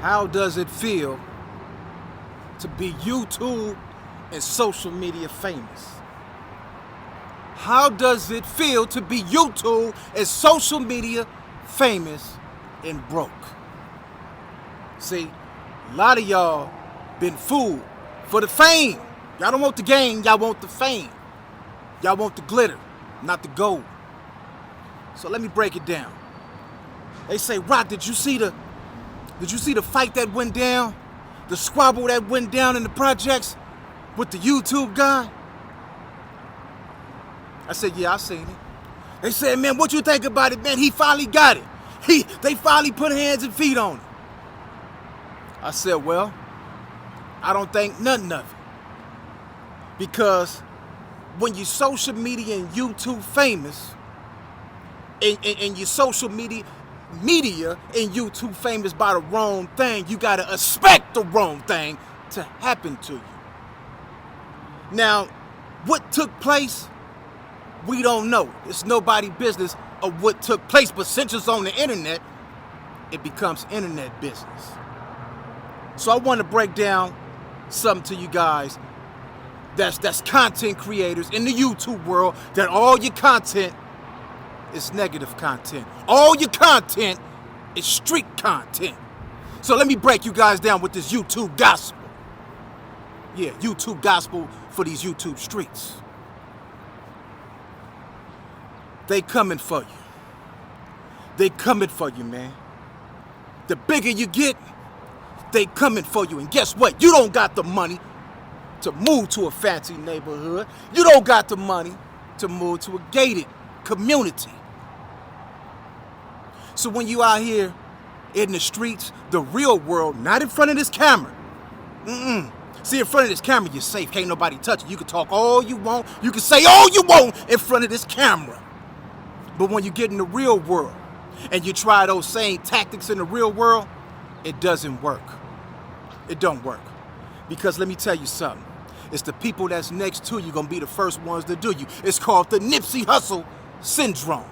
How does it feel to be YouTube and social media famous? How does it feel to be YouTube and social media famous and broke? See, a lot of y'all been fooled for the fame. Y'all don't want the game, y'all want the fame. Y'all want the glitter, not the gold. So let me break it down. They say, Rock, did you see the fight that went down? The squabble that went down in the projects with the YouTube guy? I said, yeah, I seen it. They said, man, what you think about it, man? He finally got it. They finally put hands and feet on it. I said, well, I don't think nothing of it. Because when you're social media and YouTube famous, and you're social media and YouTube famous by the wrong thing, you gotta expect the wrong thing to happen to you. Now, what took place, we don't know. It's nobody's business of what took place, but since it's on the internet, it becomes internet business. So I want to break down something to you guys that's content creators in the YouTube world, that all your content is negative content. All your content is street content. So let me break you guys down with this YouTube gospel. Yeah, YouTube gospel for these YouTube streets. They coming for you. They coming for you, man. The bigger you get, they coming for you. And guess what? You don't got the money to move to a fancy neighborhood. You don't got the money to move to a gated community. So when you out here in the streets, the real world, not in front of this camera. See, in front of this camera, you're safe. Can't nobody touch you. You can talk all you want. You can say all you want in front of this camera. But when you get in the real world and you try those same tactics in the real world, it doesn't work. It don't work. Because let me tell you something. It's the people that's next to you gonna be the first ones to do you. It's called the Nipsey Hussle syndrome.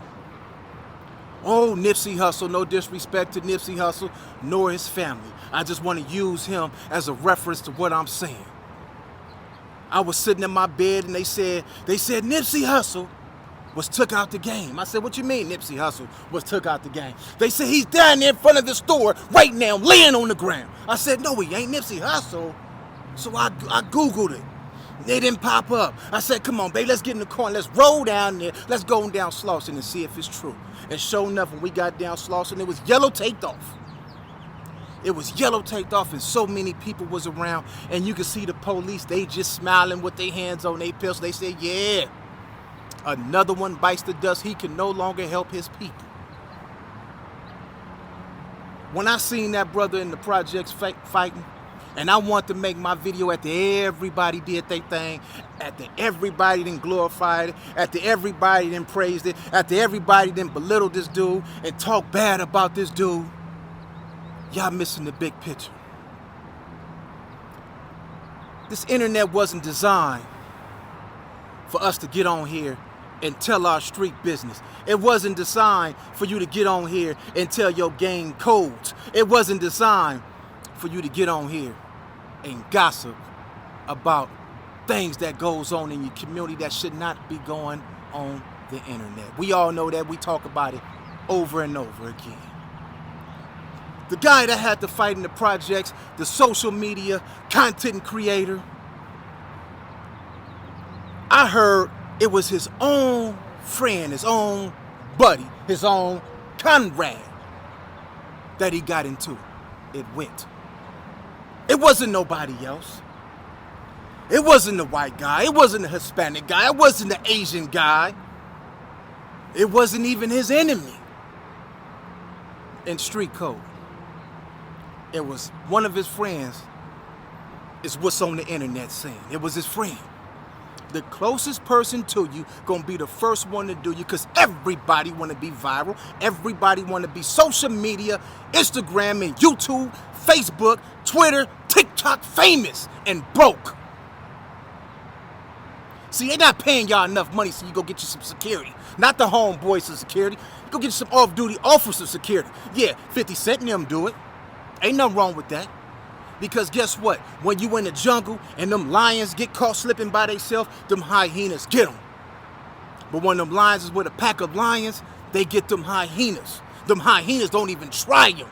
Oh, Nipsey Hussle, no disrespect to Nipsey Hussle nor his family. I just want to use him as a reference to what I'm saying. I was sitting in my bed and they said Nipsey Hussle was took out the game. I said, what you mean Nipsey Hussle was took out the game? They said he's down there in front of the store right now, laying on the ground. I said, no, he ain't Nipsey Hussle. So I Googled it. They didn't pop up. I said, come on, babe, let's get in the car and let's roll down there. Let's go down Slauson and see if it's true. And sure enough, when we got down Slauson, it was yellow taped off. It was yellow taped off and so many people was around. And you could see the police, they just smiling with their hands on their pistols. They said, yeah, another one bites the dust. He can no longer help his people. When I seen that brother in the projects fighting, and I want to make my video after everybody did their thing, after everybody then glorified it, after everybody then praised it, after everybody then belittled this dude and talked bad about this dude, y'all missing the big picture. This internet wasn't designed for us to get on here and tell our street business. It wasn't designed for you to get on here and tell your gang codes. It wasn't designed for you to get on here and gossip about things that goes on in your community that should not be going on the internet. We all know that. We talk about it over and over again. The guy that had to fight in the projects, the social media content creator, I heard it was his own friend, his own buddy, his own comrade that he got into it with. It wasn't nobody else. It wasn't the white guy. It wasn't the Hispanic guy. It wasn't the Asian guy. It wasn't even his enemy in street code. It was one of his friends, is what's on the internet saying. It was his friend. The closest person to you gonna be the first one to do you, because everybody wanna be viral. Everybody wanna be social media, Instagram and YouTube, Facebook, Twitter, TikTok famous and broke. See, they're not paying y'all enough money so you go get you some security. Not the homeboys of security. You go get you some off-duty officer security. Yeah, 50 Cent and them do it. Ain't nothing wrong with that. Because guess what? When you in the jungle and them lions get caught slipping by themselves, them hyenas get them. But when them lions is with a pack of lions, they get them hyenas. Them hyenas don't even try them.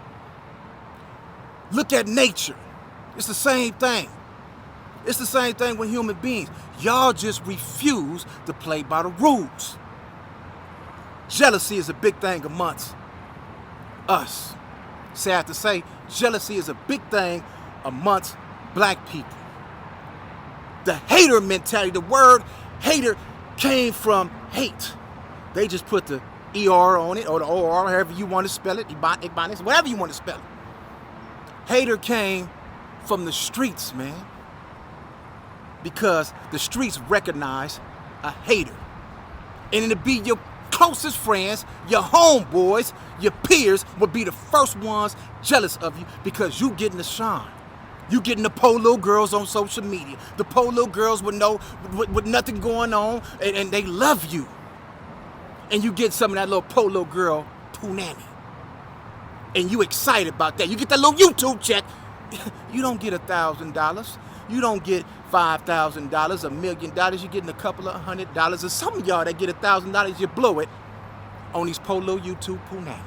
Look at nature. It's the same thing. It's the same thing with human beings. Y'all just refuse to play by the rules. Jealousy is a big thing amongst us. Sad to say, jealousy is a big thing amongst black people. The hater mentality, the word hater came from hate. They just put the ER on it, or the OR, however you want to spell it, whatever you want to spell it. Hater came from the streets, man. Because the streets recognize a hater. And it'll be your closest friends, your homeboys, your peers will be the first ones jealous of you because you getting the shine. You getting the polo girls on social media. The polo girls with nothing going on, and they love you. And you get some of that little polo girl punani. And you excited about that. You get that little YouTube check. You don't get $1,000. You don't get $5,000, $1 million. You're getting a couple of $100. And some of y'all that get $1,000, you blow it on these polo YouTube punani.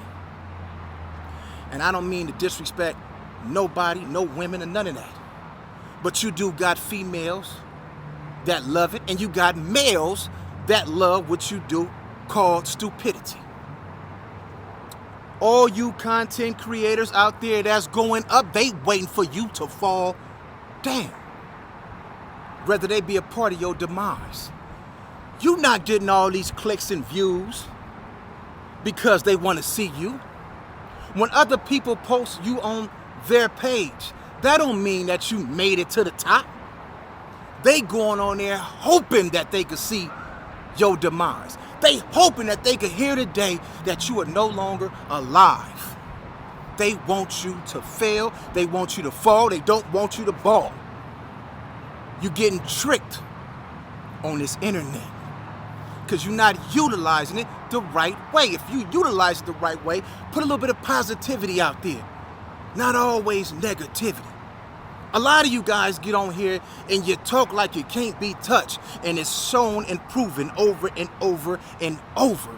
And I don't mean to disrespect nobody, no women, or none of that. But you do got females that love it, and you got males that love what you do, called stupidity. All you content creators out there that's going up, they waiting for you to fall down. Whether they be a part of your demise. You not getting all these clicks and views because they want to see you. When other people post you on their page, that don't mean that you made it to the top. They going on there hoping that they could see your demise. They hoping that they could hear today that you are no longer alive. They want you to fail. They want you to fall. They don't want you to ball. You're getting tricked on this internet because you're not utilizing it the right way. If you utilize it the right way, put a little bit of positivity out there, not always negativity. A lot of you guys get on here and you talk like you can't be touched, and it's shown and proven over and over and over.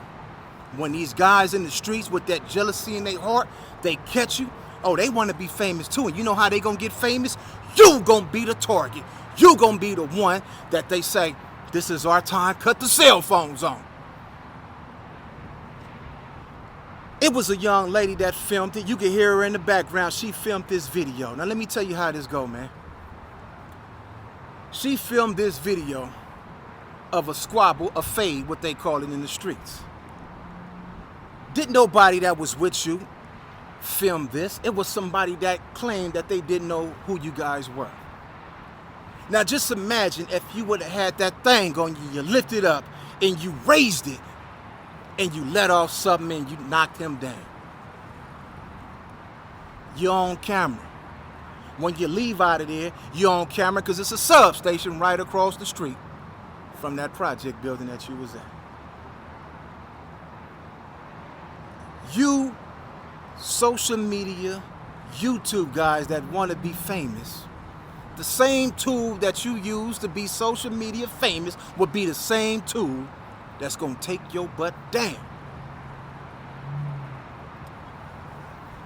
When these guys in the streets with that jealousy in their heart, they catch you, oh, they want to be famous too. And you know how they gonna get famous? You gonna be the target. You gonna be the one that they say, this is our time, cut the cell phones on. It was a young lady that filmed it. You can hear her in the background. She filmed this video. Now let me tell you how this go, man. She filmed this video of a squabble, a fade, what they call it in the streets. Didn't nobody that was with you film this. It was somebody that claimed that they didn't know who you guys were. Now just imagine if you would have had that thing on you, you lifted up and you raised it and you let off something and you knocked him down. You're on camera. When you leave out of there, you're on camera because it's a substation right across the street from that project building that you was at. You social media, YouTube guys that want to be famous, the same tool that you use to be social media famous will be the same tool that's going to take your butt down.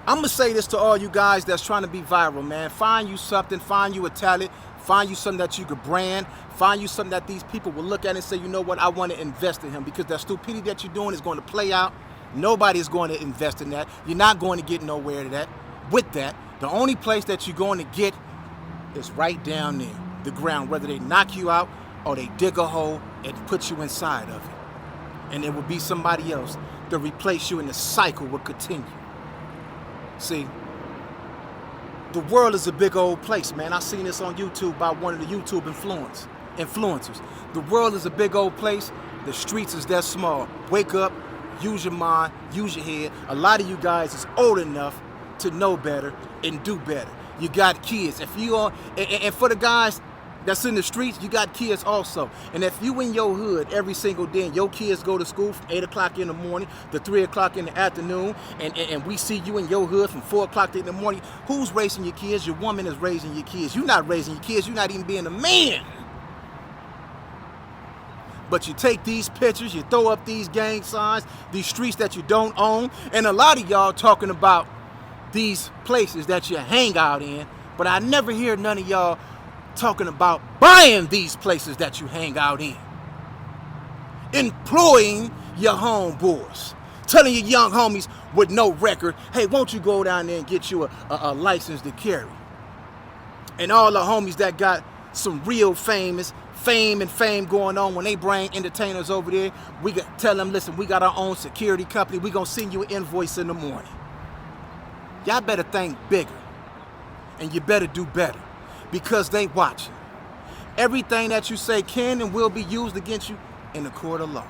I'm going to say this to all you guys that's trying to be viral, man. Find you something, find you a talent, find you something that you could brand, find you something that these people will look at and say, you know what, I want to invest in him, because that stupidity that you're doing is going to play out. Nobody is going to invest in that. You're not going to get nowhere to that. With that, the only place that you're going to get is right down there, the ground, whether they knock you out or they dig a hole and put you inside of it. And it will be somebody else to replace you, and the cycle will continue. See, the world is a big old place, man. I seen this on YouTube by one of the YouTube influencers. The world is a big old place. The streets is that small. Wake up, use your mind, use your head. A lot of you guys is old enough to know better and do better. You got kids. If you are, and for the guys that's in the streets, you got kids also. And if you in your hood every single day and your kids go to school from 8 o'clock in the morning to 3 o'clock in the afternoon, and we see you in your hood from 4 o'clock in the morning, who's raising your kids? Your woman is raising your kids. You're not raising your kids. You're not even being a man. But you take these pictures, you throw up these gang signs, these streets that you don't own, and a lot of y'all talking about these places that you hang out in, but I never hear none of y'all talking about buying these places that you hang out in. Employing your homeboys. Telling your young homies with no record, hey, won't you go down there and get you a license to carry? And all the homies that got some real fame going on, when they bring entertainers over there, we got tell them, listen, we got our own security company. We gonna send you an invoice in the morning. Y'all better think bigger, and you better do better, because they watching. Everything that you say can and will be used against you in the court of law.